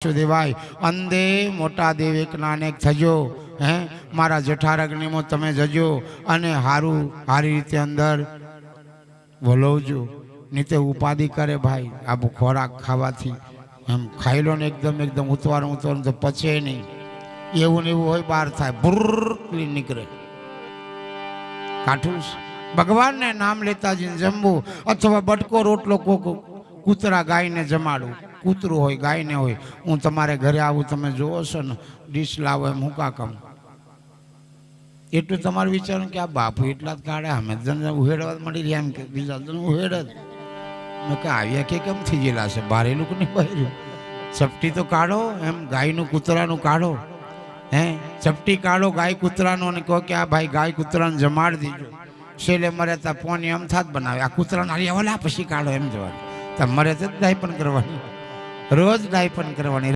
દેવાય અંદે મોટા દેવ એક નાનેક થજો હે મારા જઠારગ્નિમાં તમે જજો અને હારી રીતે અંદર વલોવજો નીતે ઉપાધિ કરે ભાઈ આ ખોરાક ખાવાથી એમ ખાઈ લો ને એકદમ ઉતવારું તો પચે નહીં એવું ને એવું હોય બહાર થાય બુર્ર નીકળે કાઠું ભગવાનને નામ લેતા જઈને જમવું અથવા બટકો રોટલો કૂતરા ગાયને જમાડું કૂતરું હોય ગાયને હોય હું તમારે ઘરે આવું તમે જોવો છો ને ડીશ લાવો એમ હું કાકમ એટલું તમારું વિચારો કે આ બાપુ એટલા જ કાઢે અમે જન ઉહેડવા મળી રહ્યા એમ કે બીજા જણ ઉહેડ જ મેં કે આવ્યા કે કેમ થઈ ગયેલા છે બારેલું કે નહીં બહેર્યું ચપટી તો કાઢો એમ ગાયનું કૂતરાનું કાઢો હે ચપટી કાઢો ગાય કૂતરાનો અને કહો કે આ ભાઈ ગાય કૂતરાને જમાડ દીજો છેલ્લે મરે તા પોની એમ થાત બનાવે આ કૂતરાને હારી ઓલા પછી કાઢો એમ જવાનું મરે તો ડાયપન કરવાની રોજ ડાયપન કરવાની